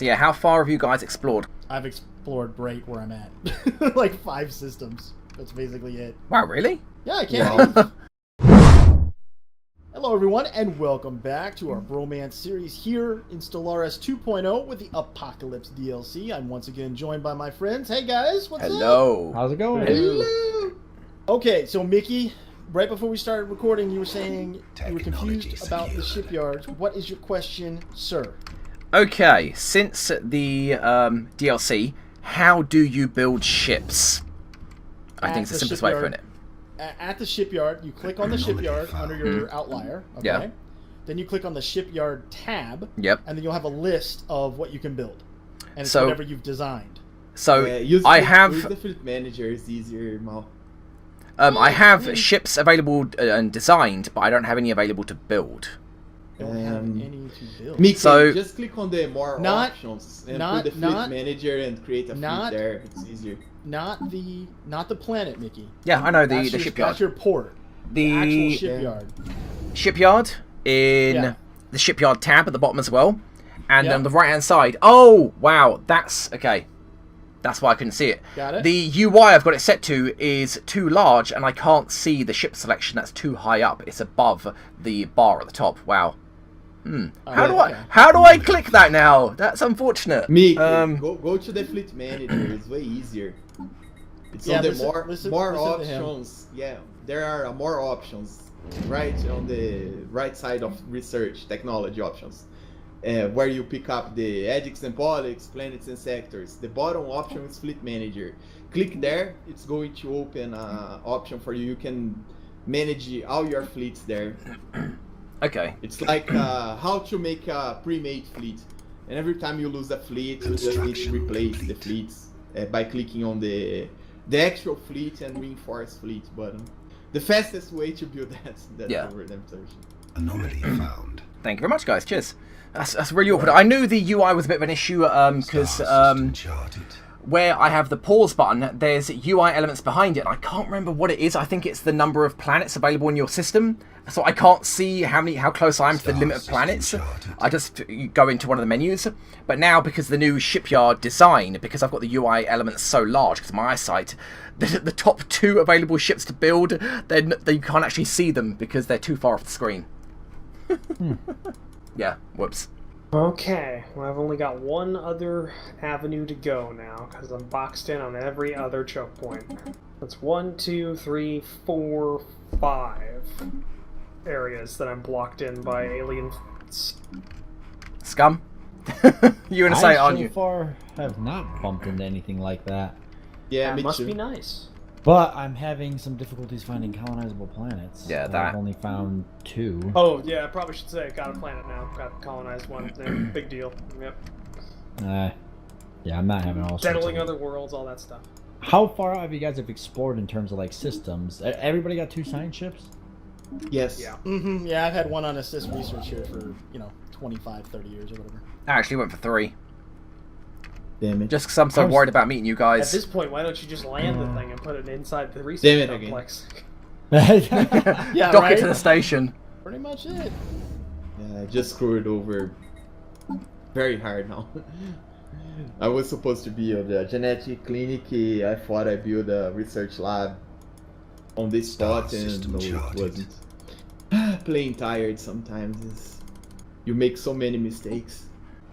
So yeah, how far have you guys explored? I've explored right where I'm at. Like 5 systems. That's basically it. Wow, really? Yeah, I can't. Wow. Hello, everyone, and welcome back to our Bromance series here in Stellaris 2.0 with the Apocalypse DLC. I'm once again joined by my friends. Hey, guys, what's up? Hello. How's it going? Hello. Okay, so Mickey, right before we started recording, you were saying you were confused about the shipyards. What is your question, sir? Okay, since the DLC, how do you build ships? I think it's the simplest way of putting it. At the shipyard, you click on the shipyard under your outlier. Okay. Yeah. Then you click on the shipyard tab. Yep. And then you'll have a list of what you can build, and it's So- whatever you've designed. So use I use have the fleet manager is easier, Mal. I have ships available and designed, but I don't have any available to build. Don't have any to build. Mickey, So- just click on the more options and put the fleet manager and create a fleet there. It's easier. Not the planet, Mickey. Yeah, I know the That's shipyard. That's your port. The actual shipyard. Shipyard in Yeah. the shipyard tab at the bottom as well, and Yeah. on the right hand side. Oh wow, that's okay. That's why I couldn't see it. Got it? The UI I've got it set to is too large, and I can't see the ship selection. That's too high up. It's above the bar at the top. Wow. How do I click that now? That's unfortunate. Mickey, go to the fleet manager. It's way easier. It's on the listen more to him. options. Yeah, there are more options right on the right side of research technology options. Where you pick up the edix and polyx, planets and sectors. The bottom option is fleet manager. Click there, it's going to open an option for you. You can manage all your fleets there. Okay. It's like how to make a pre-made fleet. And every time you lose a fleet, you just need to replace the fleets by clicking on the actual fleet and reinforce fleet button. The fastest way to build that's over them search. Anomaly found. Thank you very much, guys. Cheers. That's really awkward. I knew the UI was a bit of an issue because where I have the pause button, there's UI elements behind it, and I can't remember what it is. I think it's the number of planets available in your system. So I can't see how close I am to the limit of planets. I just go into one of the menus. But now, because of the new shipyard design, because I've got the UI elements so large, because of my eyesight, the top 2 available ships to build, then you can't actually see them because they're too far off the screen. Yeah, whoops. Okay, well, I've only got one other avenue to go now, because I'm boxed in on every other choke point. That's 1, 2, 3, 4, 5 areas that I'm blocked in by alien Scum? You gonna say it, aren't you? So far have not bumped into anything like that. Yeah, That me must too. be nice. But I'm having some difficulties finding colonizable planets. Yeah, that. I've only found 2. Oh, yeah, I probably should say, got a planet now. Got colonized one. Big deal. Yep. Yeah, I'm not having all sorts Settling of... other worlds, all that stuff. How far have you guys explored in terms of like systems? Everybody got 2 science ships? Yes. Yeah. Yeah, I've had one on assist research here for 25, 30 years or whatever. I actually went for 3. Damn it. Just because I'm so worried about meeting you At guys. this point, why don't you just land the thing and put it inside the Damn research it again. complex? Yeah, Dock right? it to the station. Pretty much it. Yeah, I just screwed over very hard now. I was supposed to be on the genetic clinic. I thought I built a research lab on this spot, and no, it wasn't. Playing tired sometimes. You make so many mistakes.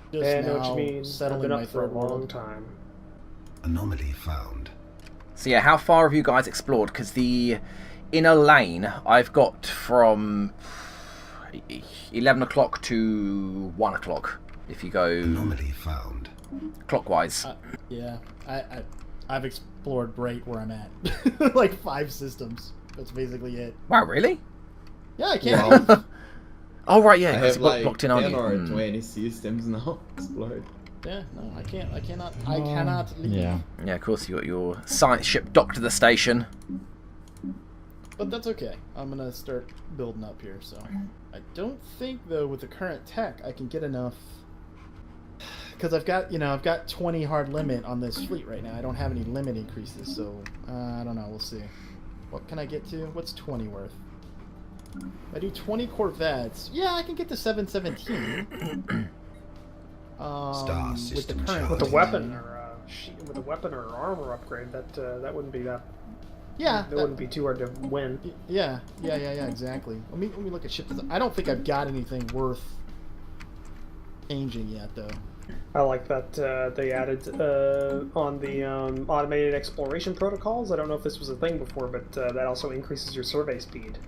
Just Yeah, I know what now you mean. I've settling been my up for a third long world. time. Anomaly found. So yeah, how far have you guys explored? Because the inner lane I've got from 11 o'clock to 1 o'clock. If you go Anomaly found. clockwise. Yeah, I've explored right where I'm at. Like 5 systems. That's basically it. Wow, really? Yeah, I can't. Wow. Oh right, yeah. I 'cause have you got like blocked in, aren't 10 you? or 20 systems now explored. Yeah, no, I can't. I cannot leave. Yeah. Yeah, of course you got your science ship docked to the station. But that's okay. I'm gonna start building up here. So I don't think though with the current tech I can get enough. Because I've got 20 hard limit on this fleet right now. I don't have any limit increases, so I don't know. We'll see. What can I get to? What's 20 worth? If I do 20 Corvettes. Yeah, I can get to 717. Star with the system current With a charted. weapon or with a weapon or armor upgrade, that wouldn't be that. Yeah, That wouldn't be too hard to win. Yeah, exactly. Let me look at ship design. I don't think I've got anything worth changing yet, though. I like that they added on the automated exploration protocols. I don't know if this was a thing before, but that also increases your survey speed,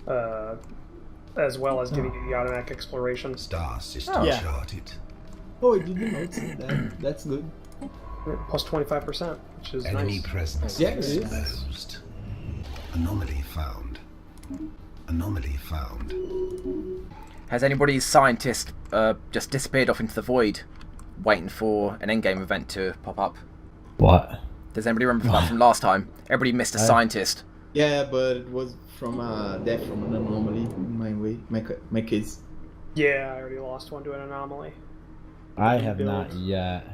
as well as giving you the automatic exploration. Star system Yeah. charted. Oh, I didn't notice that. That's good. Plus 25%, which is Enemy nice. presence Yeah, it is. exposed. Anomaly found. Anomaly found. Has anybody's scientist just disappeared off into the void, waiting for an endgame event to pop up? What? Does anybody remember that from last time? Everybody missed a scientist. Yeah, but it was from death from an anomaly in my way, my case. Yeah, I already lost one to an anomaly. I have not yet.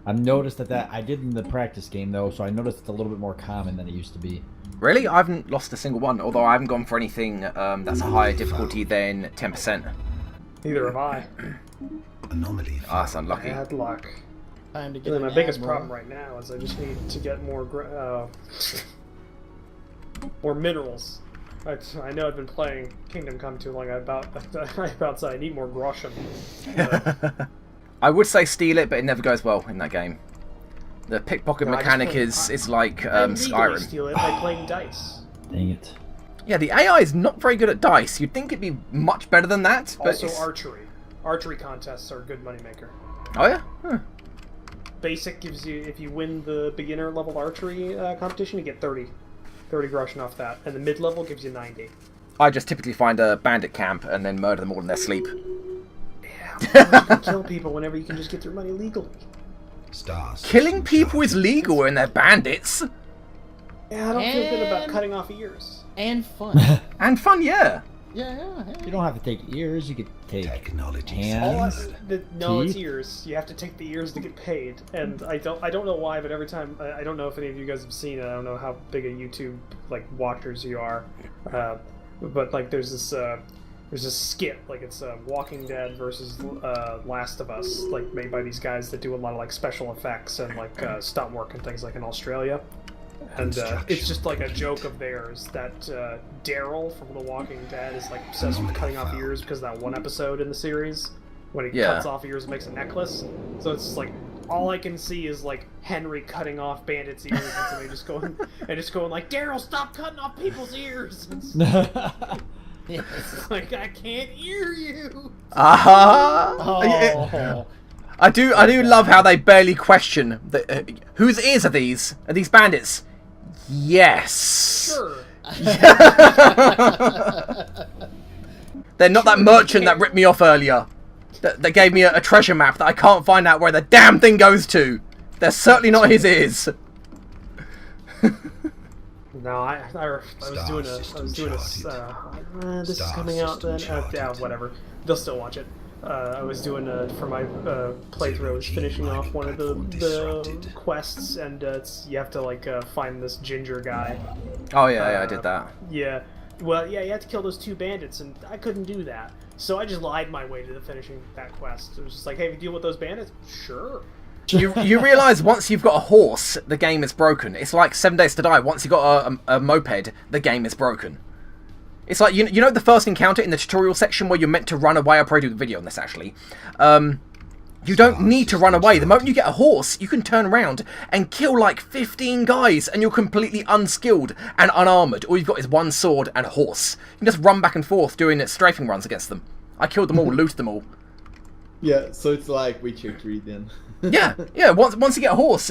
I've noticed that I did in the practice game though, so I noticed it's a little bit more common than it used to be. Really? I haven't lost a single one, although I haven't gone for anything that's a higher difficulty than 10%. Neither have I. Anomaly Ah, found. that's unlucky. Bad luck. Time to get Really, my an biggest admiral. problem right now is I just need to get more more minerals. I know I've been playing Kingdom Come too long. I about said I need more groschen. I would say steal it, but it never goes well in that game. The pickpocket No, I just mechanic play- is like I legally Skyrim. steal it by playing dice. Dang it. Yeah, the AI is not very good at dice. You'd think it'd be much better than that, but Also, it's... archery. Archery contests are a good moneymaker. Oh yeah? Huh. Basic gives you, if you win the beginner level archery competition, you get 30 groschen off that, and the mid level gives you 90. I just typically find a bandit camp and then murder them all in their sleep. Yeah, you can kill people whenever you can just get their money legally. Star Killing system people is charted. legal when they're bandits. Yeah, I don't feel good about And- cutting off ears. And fun. And fun, yeah. yeah. You don't have to take ears, you could take Technology hands. No, it's Teeth? ears. You have to take the ears to get paid, and I don't know why, but every time I don't know if any of you guys have seen it. I don't know how big a YouTube watchers you are, but there's this skit it's Walking Dead versus Last of Us, made by these guys that do a lot of special effects and stunt work and things in Australia. And it's just a joke of theirs that Daryl from The Walking Dead is obsessed with cutting off ears because of that one episode in the series when he cuts off ears and makes a necklace. So it's all I can see is Henry cutting off bandits' ears and somebody just going Daryl, stop cutting off people's ears. It's I can't hear you. Oh. I do love how they barely question whose ears are these? Are these bandits? Yes. Sure. They're not that merchant that ripped me off earlier. That gave me a treasure map that I can't find out where the damn thing goes to. They're certainly not his ears. No, I was doing this is coming out then. Yeah, whatever. They'll still watch it. I was doing for my playthrough. I was finishing off one of the quests, and you have to find this ginger guy. Oh yeah, I did that. Yeah. Well, yeah, you have to kill those two bandits, and I couldn't do that. So I just lied my way to the finishing that quest. It was just hey, if you deal with those bandits, sure. You realise once you've got a horse, the game is broken. It's like 7 Days to Die. Once you've got a moped, the game is broken. It's like, you know the first encounter in the tutorial section where you're meant to run away? I'll probably do a video on this, actually. You don't need to run away. The moment you get a horse, you can turn around and kill 15 guys, and you're completely unskilled and unarmoured. All you've got is one sword and a horse. You can just run back and forth doing strafing runs against them. I killed them all, looted them all. Yeah, so it's like Witcher 3 then. Yeah. Once you get a horse,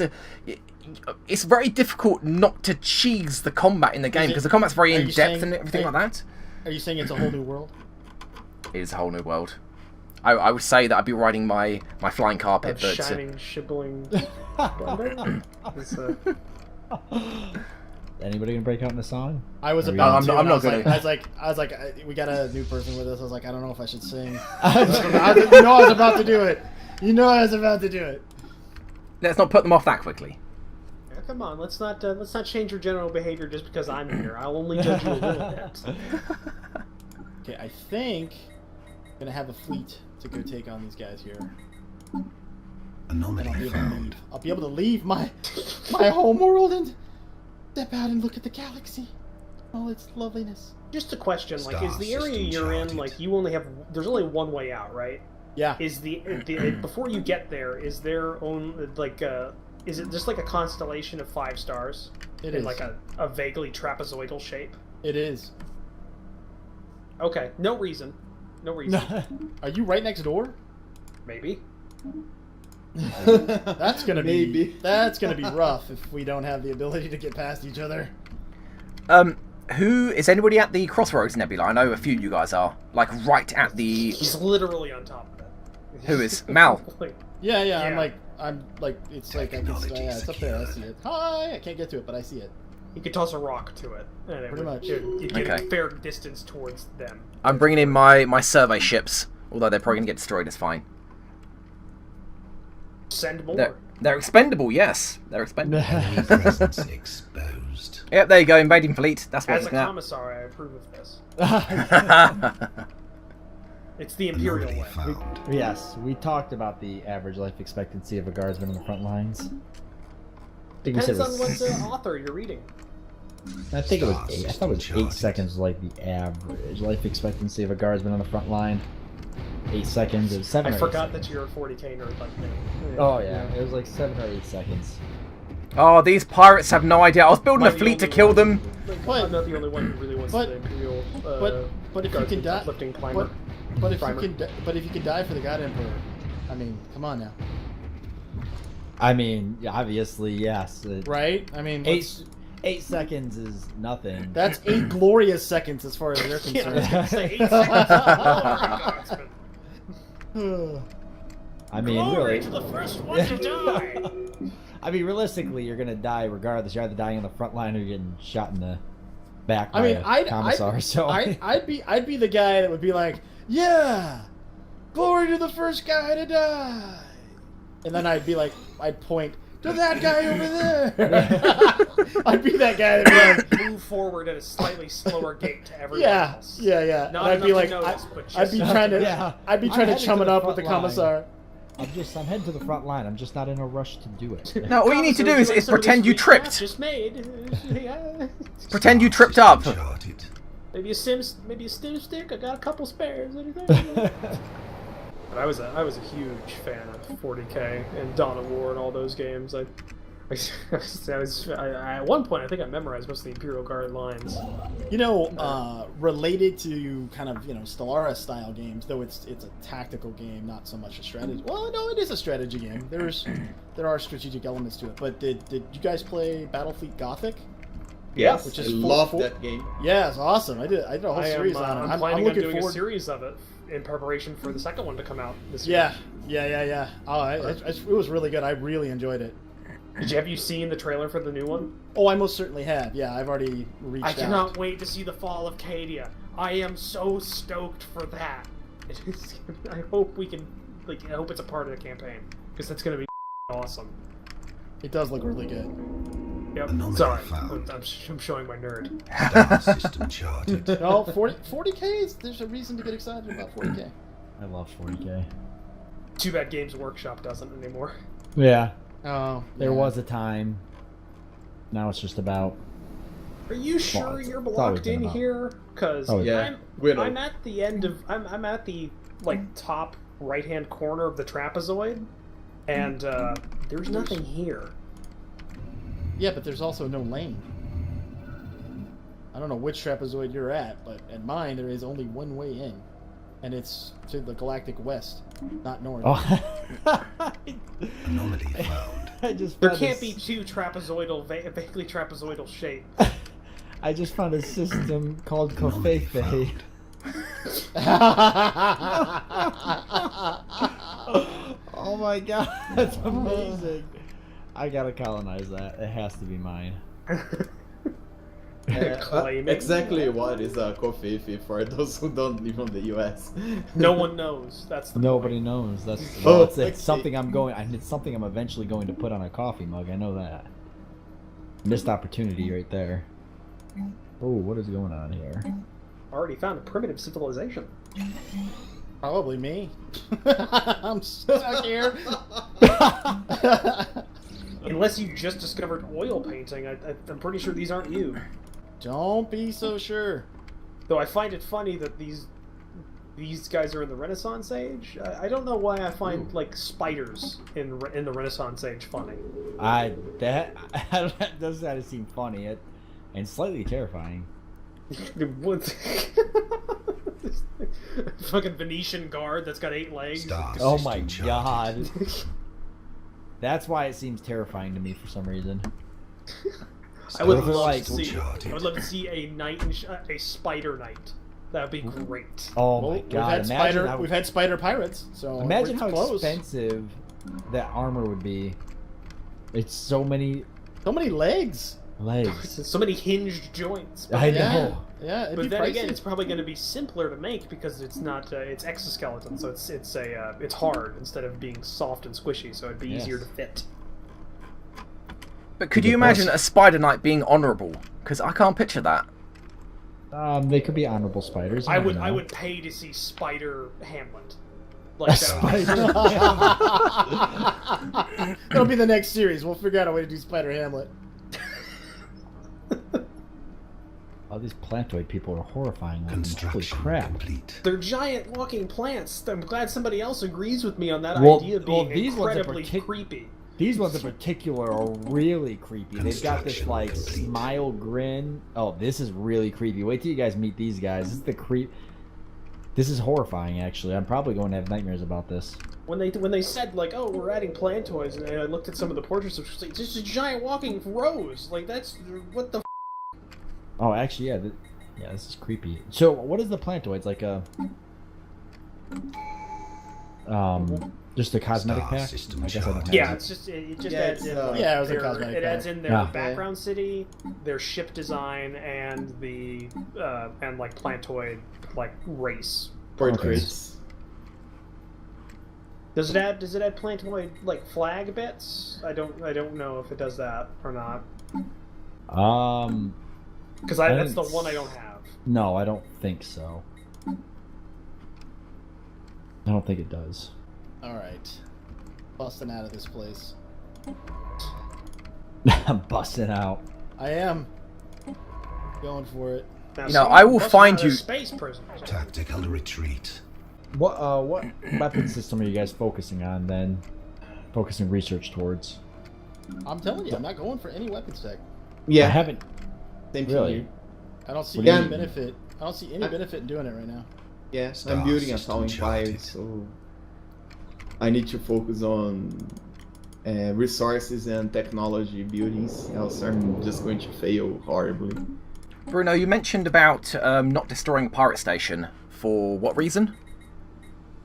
it's very difficult not to cheese the combat in the game because the combat's very in depth and everything like that. Are you saying it's a whole new world? It is a whole new world. I would say that I'd be riding my flying carpet, but Shining, shibbling. Anybody gonna break out in a song? I was Are we- about to. I'm and not I gonna. was like, we got a new person with us. I was like, I don't know if I should sing. I was about to do it. You know I was about to do it. let's not put them off that quickly. Yeah, come on, let's not change your general behavior just because I'm here. I'll only judge you a little bit. Okay, I think I'm gonna have a fleet to go take on these guys here. Anomaly found. I'll be able to leave my home world and step out and look at the galaxy. All its loveliness. Just a question, like, is Star the area system you're in, charted. like, you only have, there's only one way out, right? Yeah. Is the before you get there, is there own, like, is it just like a constellation of 5 stars? It in is. like a vaguely trapezoidal shape? It is. Okay, no reason. No reason. Are you right next door? Maybe. That's gonna be Maybe. That's gonna be rough if we don't have the ability to get past each other. Who is anybody at the Crossroads Nebula? I know a few of you guys are. Like, right at the... He's literally on top of it. Who is? Mal. Like, Yeah, Yeah. I'm like, it's like, I can, Technology yeah, it's up there, I secured. see it. Hi! I can't get to it, but I see it. you could toss a rock to it, and it Pretty would, much. you'd get Okay. a fair distance towards them. I'm bringing in my survey ships, although they're probably going to get destroyed, it's fine. Send more. They're expendable, yes. They're expendable. Enemy presence exposed. Yep, there you go, invading fleet. That's what As a it's at. commissar, I approve of this. It's the Imperial Anomaly way. found. Yes, we talked about the average life expectancy of a guardsman on the front lines. I think we said Depends it on was, what author you're reading. I think it was Star 8. I thought it was system 8 seconds was like the average life expectancy of a guardsman on the front line. 8 seconds. It was 7 I or 8 forgot seconds. that you're a 40k nerd like me. Oh yeah, it was like 7 or 8 seconds. Oh, these pirates have no idea. I was building Am a I the fleet to only kill one- them. Like, But- I'm not the only one who really wants but- the Imperial. But if you can die, lifting climber. but if Primer. you can, but if you can die for the God Emperor, I mean, come on now, I mean, yeah, obviously, yes. right? I mean, 8 seconds is nothing. that's 8 glorious seconds as far as they're Yeah, I was concerned. gonna say 8 seconds. I mean, Glory really. to the first one to die. I mean, realistically, you're gonna die regardless. You're either dying on the front line or you're getting shot in the back by I mean, a commissar. I'd be the guy that would be like, yeah, glory to the first guy to die, and then I'd be like, I'd point to that guy over there. I'd be that guy that'd be like, Move forward at a slightly slower gate to everyone yeah, else. yeah, yeah. Not And I'd be enough like, to notice, but I'd be just trying to, Yeah. I'd be I'm trying to heading chum to it the up with the front line. commissar. I'm heading to the front line. I'm just not in a rush to do it. No, all you need to do is Some of pretend this you recap tripped. Just made. Yeah. Pretend you tripped up. Charted. Maybe a stim stick. I got a couple spares. Anything? But I was a huge fan of 40k and Dawn of War and all those games. I at one point I think I memorized most of the Imperial Guard lines. You know, related to kind of, you know, Stellaris style games, though it's a tactical game, not so much a strategy. Well, no, it is a strategy game. There are strategic elements to it. But did you guys play Battlefleet Gothic? Yes, Which I is love four- that game. Yeah, it's awesome. I did a whole series on it. I'm planning on looking doing a forward. series of it in preparation for the second one to come out this year. Yeah. Oh, it was really good. I really enjoyed it. Have you seen the trailer for the new one? Oh, I most certainly have. Yeah, I've already reached I out. cannot wait to see the fall of Cadia. I am so stoked for that. It is, I hope we can, I hope it's a part of the campaign because that's gonna be awesome. It does look really good. Yep. Anomaly Sorry, found. I'm showing my nerd. Star system charted. No, 40K, there's a reason to get excited about 40K. I love 40k. Too bad Games Workshop doesn't anymore. Yeah, Oh, there yeah. was a time. Now it's just about. Are you sure it's you're always blocked been in about- here? Because Oh, yeah. We know. I'm at the end of I'm at the top right hand corner of the trapezoid, and there's nothing here. Yeah, but there's also no lane. I don't know which trapezoid you're at, but at mine there is only one way in, and it's to the galactic west, not north. Oh. Anomaly found. I just There found can't this- be two trapezoidal, vaguely trapezoidal shape. I just found a system called Anomaly Kofefe. Oh my god, that's amazing. I gotta colonize that. It has to be mine. Claim it. Exactly what is a Kofifi for those who don't live in the US. No one knows. That's the Nobody point. knows. That's Oh, it's okay. something I'm going. It's something I'm eventually going to put on a coffee mug. I know that. Missed opportunity right there. Oh, what is going on here? Already found a primitive civilization. Probably me. I'm stuck here. Unless you just discovered oil painting, I'm pretty sure these aren't you. Don't be so sure. Though I find it funny that these guys are in the Renaissance Age. I don't know why I find like spiders in the Renaissance Age funny. That does that seem funny and slightly terrifying. Fucking Venetian guard that's got 8 legs. Oh my god. That's why it seems terrifying to me for some reason. I would Like- love to see a knight a spider knight. That would be great. Oh Well, my god! we've had spider pirates. So Imagine it's how close. expensive that armor would be. It's so many So many legs. legs. So many hinged joints. I Yeah, know. yeah. It'd But be then pricey. again, it's probably going to be simpler to make because it's not it's exoskeleton, so it's hard instead of being soft and squishy, so it'd be easier Yes. to fit. But could you imagine a Spider Knight being honourable? Because I can't picture that. They could be honorable spiders. you I never would know. pay to see Spider Hamlet. Like that. That'll be the next series. We'll figure out a way to do Spider Hamlet. All these plantoid people are horrifying. Holy Construction crap! complete. They're giant walking plants. I'm glad somebody else agrees with me on that Well- idea of well, being these ones are incredibly creepy. These ones in particular are really creepy. They've got this Construction like complete. smile grin. Oh, this is really creepy. Wait till you guys meet these guys. This is the creep. This is horrifying. Actually, I'm probably going to have nightmares about this. When they said like, oh, we're adding plantoids, and I looked at some of the portraits, which was like, just a giant walking rose. Like that's what the. Oh, actually, yeah. Yeah, this is creepy. So, what is the plantoids like? Just a cosmetic Star pack. system I guess I don't have Yeah, it. it just Yeah, adds it's, in. uh, Like, yeah, it was a their, cosmetic it adds pack. in their Yeah. background city, their ship design, and the and like plantoid like race. Portraits. Does it add plantoid like flag bits? I don't know if it does that or not. Because I that's the didn't one I don't have. No, I don't think so. I don't think it does. All right, busting out of this place. I'm busting out. I am going for it. Now, You know, see, I will busting find out of you- space prisoners. Tactical retreat. What weapon system are you guys focusing on then? Focusing research towards? I'm telling you, I'm not going for any weapons tech. I Yeah, haven't same thing really. here. I don't see What do any you- benefit. I don't see any benefit in doing it right now. Yeah, Star I'm building a system town empire, charted. so I need to focus on resources and technology buildings, else I'm just going to fail horribly. Bruno, you mentioned about not destroying Pirate Station. For what reason?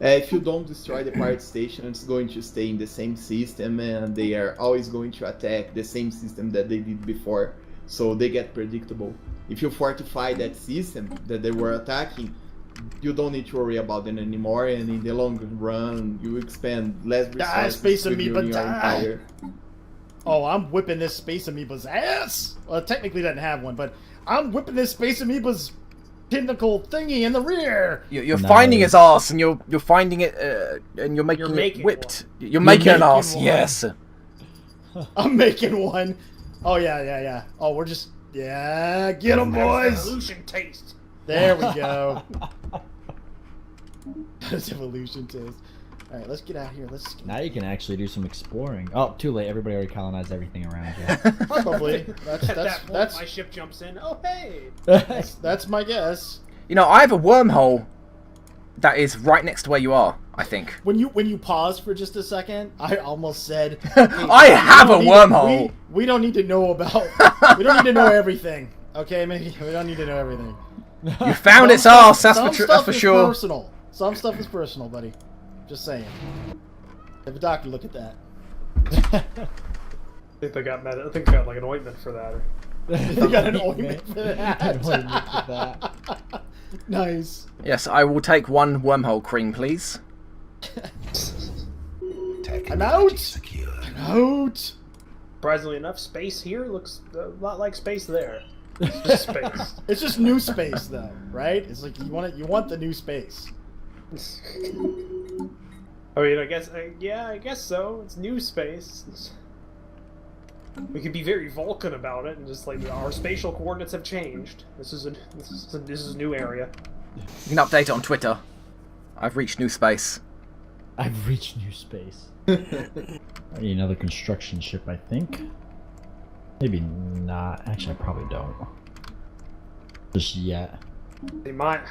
If you don't destroy the pirate station, it's going to stay in the same system, and they are always going to attack the same system that they did before, so they get predictable. If you fortify that system that they were attacking, you don't need to worry about them anymore, and in the long run, you expend less resources Space Amoeba, rebuilding your die! empire. Oh, I'm whipping this Space Amoeba's ass! Well, it technically doesn't have one, but I'm whipping this Space Amoeba's tentacle thingy in the rear! You're Nice. finding his ass, and you're finding it, and you're making making it whipped. You're making an making ass. one. Yes. I'm making one. Oh, yeah. Oh, we're just... Yeah, get 'em, boys! Evolution taste. There we go. That's evolution test. Alright, let's get out of here. Let's Now you can actually do some exploring. Oh, too late. Everybody already colonized everything around you. probably. At that point, That's my ship jumps in. Oh hey! that's my guess. You know, I have a wormhole that is right next to where you are. I think. When you pause for just a second, I almost said, I have a wormhole. We don't need to know about. We don't need to know everything. Okay, maybe we don't need to know everything. You found its ass. That's Some for stuff is sure. Personal. Some stuff is personal, buddy. Just saying. Have a doctor look at that. I think they got I think they got like an ointment for that. You got an ointment for An ointment for that. Nice. Yes, I will take one wormhole cream, please. I'm out. Secure. Out. Surprisingly enough, space here looks a lot like space there. It's just space. It's just new space, though, right? It's like you want the new space. I mean, I guess, yeah, I guess so. It's new space. We could be very Vulcan about it, and just like our spatial coordinates have changed. This is a new area. You can update it on Twitter. I've reached new space. I've reached new space. I need another construction ship, I think. Maybe not. Actually, I probably don't. Just yet. They might.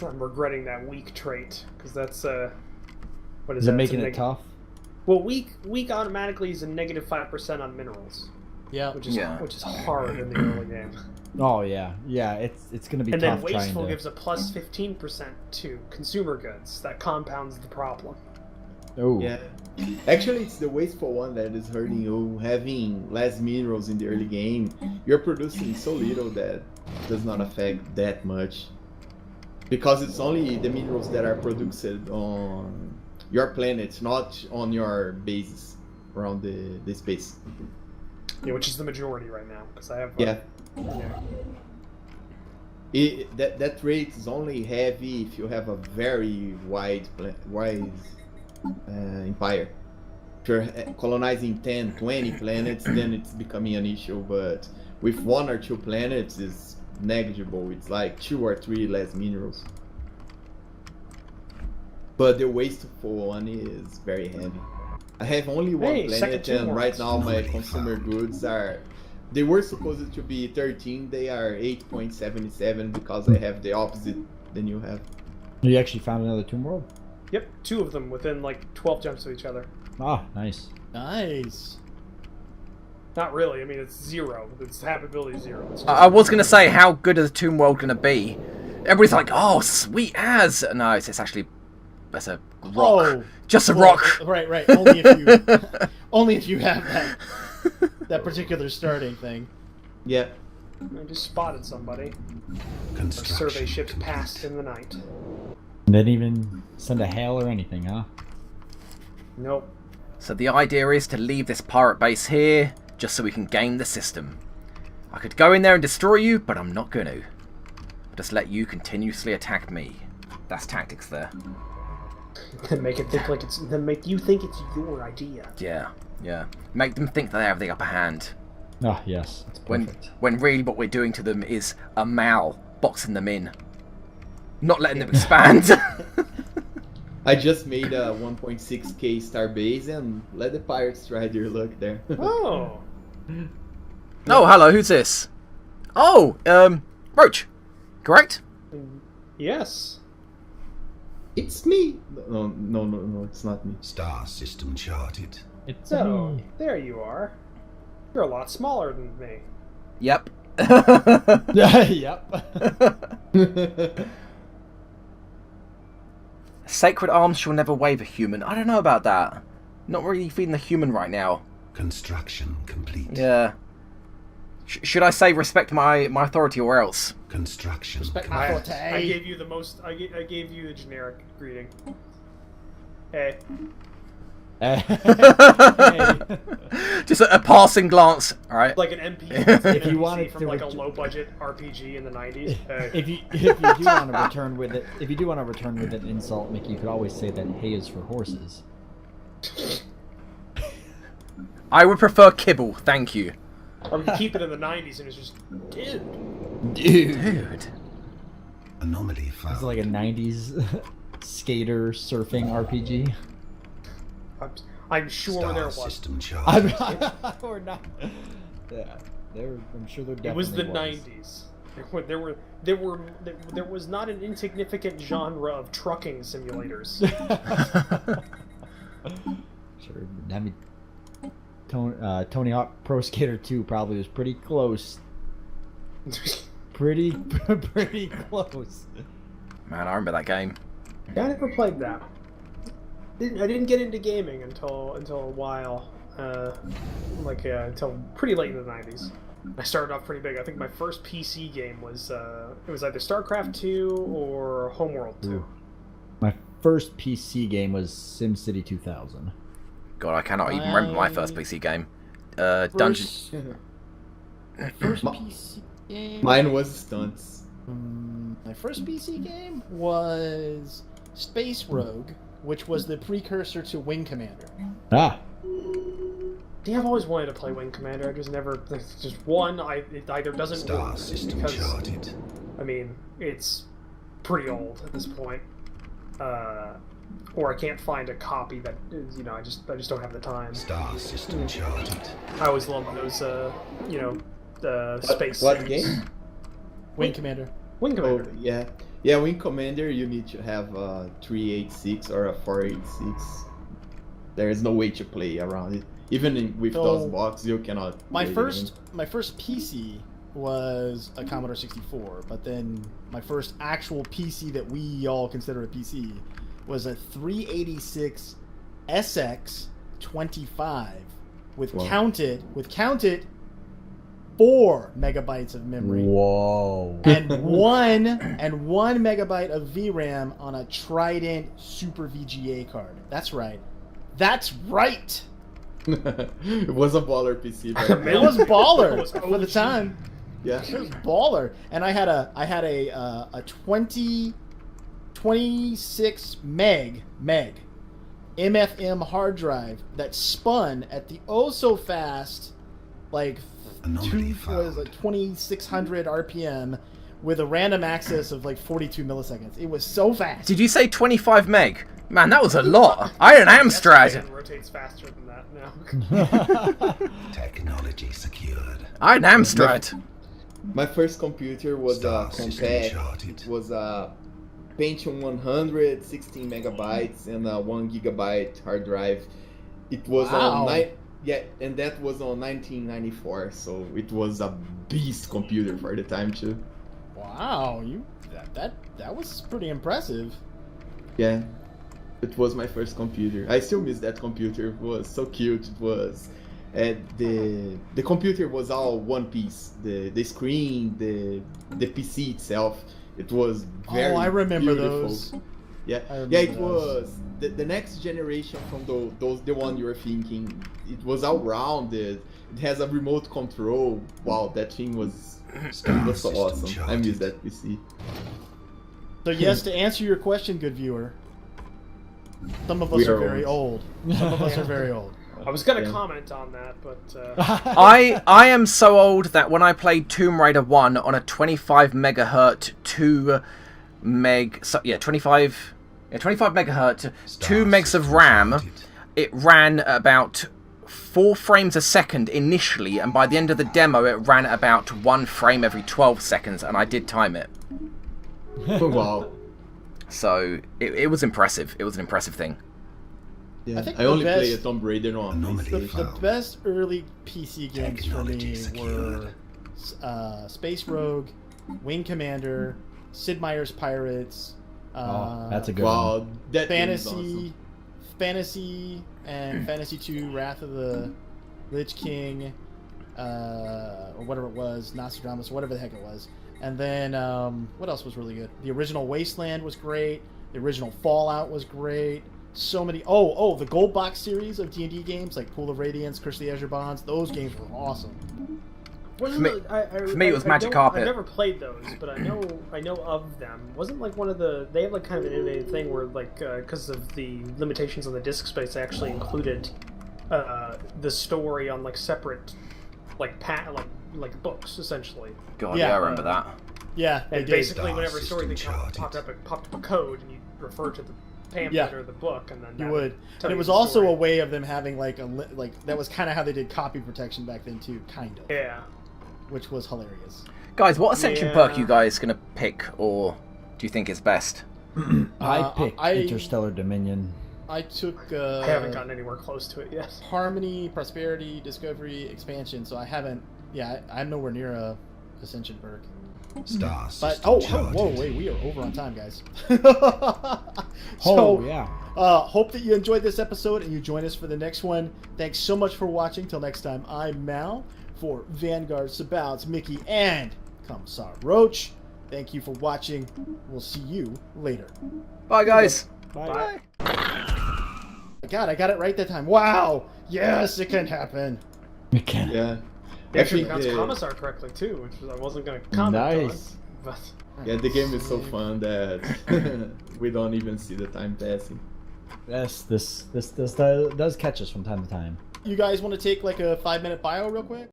I'm regretting that weak trait because that's what Is that? it making it tough? Well, weak automatically is a -5% on minerals, Yeah. which is hard in the early game. Oh yeah, yeah. It's gonna be And tough then wasteful trying to. gives a +15% to consumer goods. That compounds the problem. Oh Yeah. Actually, it's the wasteful one that is hurting you. Having less minerals in the early game, you're producing so little that does not affect that much. Because it's only the minerals that are produced on your planet, not on your bases around the space. Yeah, which is the majority right now. Because I have. Yeah. Yeah. That rate is only heavy if you have a very wide empire. If you're colonizing 10, 20 planets, then it's becoming an issue. But with 1 or 2 planets, it's negligible. It's like 2 or 3 less minerals. But the wasteful one is very heavy. I have only one second planet, and teamwork. right now my consumer goods are... They were supposed to be 13, they are 8.77 because I have the opposite than you have. You actually found another tomb world? Yep, 2 of them within like 12 jumps of each other. Ah, nice. Nice. Not really. I mean, it's 0. Its habitability is 0. It's just, I was going to say, how good is the Tomb World going to be? Everybody's like, oh, sweet as. No, it's actually... That's a rock. Oh, Just a well, rock. Right. Only if you have that particular starting thing. Yeah. I just spotted somebody. Our Construction survey ships complete. passed in the night. Didn't even send a hail or anything, huh? Nope. So the idea is to leave this pirate base here, just so we can game the system. I could go in there and destroy you, but I'm not going to. Just let you continuously attack me. That's tactics there. Then make it think like it's. Then make you think it's your idea. Yeah. Make them think that they have the upper hand. Oh, yes. It's perfect. When really what we're doing to them is a Mal boxing them in. Not letting them expand. I just made a 1.6k star base and let the pirates try their luck there. Oh. Oh, hello, who's this? Oh, Roach. Correct? Yes. It's me! No, it's not me. Star system charted. It's So there you are. You're a lot smaller than me. Yep. Yep. Sacred arms shall never waver, human. I don't know about that. Not really feeding the human right now. Construction complete. Yeah. Should I say respect my authority or else? Construction Respect complete. my forte. I gave you the most. I gave you the generic greeting. Hey. Just a passing glance. All right. Like an NPC, If you wanted from to like a ret- low budget RPG in the 90s. Hey. If you do want to return with it, if you do want to return with an insult, Mickey, you could always say that hay is for horses. I would prefer kibble, thank you. Or we could keep it in the 90s and it's just, dude. Dude. Anomaly found. It's like a '90s skater surfing RPG. I'm sure Star there was. system charted. Or not? Yeah, I'm sure there definitely It was the was. 90s. There was not an insignificant genre of trucking simulators. Sure. I mean, Tony Hawk Pro Skater 2 probably was pretty close. Pretty close. Man, I remember that game. I never played that. I didn't get into gaming until a while, until pretty late in the 90s. I started off pretty big. I think my first PC game was it was either StarCraft 2 or Homeworld 2. Ooh. My first PC game was SimCity 2000. God, I cannot even remember my first PC game. Dungeon. First PC game. Mine was Stunts. My first PC game was Space Rogue, which was the precursor to Wing Commander. Ah, Yeah, I've always wanted to play Wing Commander. I just never. It's just one. It either doesn't Star work system because charted. I mean it's pretty old at this point, or I can't find a copy that is, I just don't have the time. Star system charted. I always loved those the space. What suits. game? Wing Commander. Wing Oh, Commander. yeah, Wing Commander, you need to have a 386 or a 486. There is no way to play around it. Even with So, those boxes, you cannot. My play first PC was a Commodore 64, but then my first actual PC that we all consider a PC was a 386 SX25 with Wow. counted 4 megabytes of memory. whoa. And one megabyte of VRAM on a Trident Super VGA card. That's right. It was a baller PC. Back It then. was baller It was for the OG. time. Yeah. It was baller. And I had a 26 meg MFM hard drive that spun at the oh so fast, like Anomaly found. 2600 RPM with a random access of like 42 milliseconds. It was so fast. Did you say 25 meg? Man, that was a lot. I had an Amstrad. It rotates faster than that now. Technology secured. I had an Amstrad. My first computer was Star a system compact. charted. It was a Pentium 100, 16 megabytes, and a 1 gigabyte hard drive. It was Wow. and that was on 1994, so it was a beast computer for the time too. Wow, that was pretty impressive. Yeah, it was my first computer. I still miss that computer. It was so cute. It was, the computer was all one piece. The screen, the PC itself. It was very. I remember beautiful. those. Yeah, I yeah. remember It those. was the next generation from the one you were thinking. It was all rounded. It has a remote control. Wow, that thing was. It was so awesome. I miss that PC. So yes, to answer your question, good viewer, some of us We are are very old. Some of us are very old. I was gonna Yeah. comment on that, but I am so old that when I played Tomb Raider 1 on a 25 megahertz 25 megahertz 2 megs of RAM, it ran at about 4 frames a second initially, and by the end of the demo it ran at about 1 frame every 12 seconds, and I did time it. Wow. So it was impressive. It was an impressive thing. Yeah. I think I the only best- played Tomb Raider on. Anomaly The found. best early PC games for me Technology were secured. Space Rogue, Wing Commander, Sid Meier's Pirates, That's a good one. Wow, that game is awesome. Fantasy, and Fantasy 2, Wrath of the Lich King, or whatever it was, Nostradamus, whatever the heck it was. And then, what else was really good? The original Wasteland was great. The original Fallout was great. So many. Oh, the Gold Box series of D&D games, like Pool of Radiance, Curse of the Azure Bonds. Those games were awesome. wasn't me- for me, it was Magic Carpet. I've never played those, but I know of them. Wasn't like one of the they have like kind of an innovative thing where like because of the limitations on the disk space, they actually included the story on like separate like like books essentially. God, Yeah, yeah, I remember that. Yeah, they And did. basically, Star whenever a story system popped charted. up a code, and you refer to the pamphlet Yeah. or the book, and then You that would. tell And it you was the also story. a way of them having like that was kind of how they did copy protection back then too, kind of, Yeah. which was hilarious. Guys, what Ascension Yeah. perk you guys gonna pick, or do you think is best? I picked I- Interstellar Dominion. I took. I haven't gotten anywhere close to it yet. Harmony, Prosperity, Discovery, Expansion. So I haven't. Yeah, I'm nowhere near a Ascension perk. Star But system charted. whoa, wait, we are over on time, guys. Oh, yeah. Hope that you enjoyed this episode and you join us for the next one. Thanks so much for watching. Till next time, I'm Mal for Vanguard, Sabouts, Mickey, and Commissar Roach. Thank you for watching. We'll see you later. Bye, guys. Bye. God, I got it right that time. Wow! Yes, it can happen. McKenna. Yeah. They I actually think pronounced the- Commissar correctly too, which was, I wasn't going to comment on. Nice. But Yeah, the game is so fun that we don't even see the time passing. Yes, this does catch us from time to time. You guys want to take like a 5-minute bio real quick?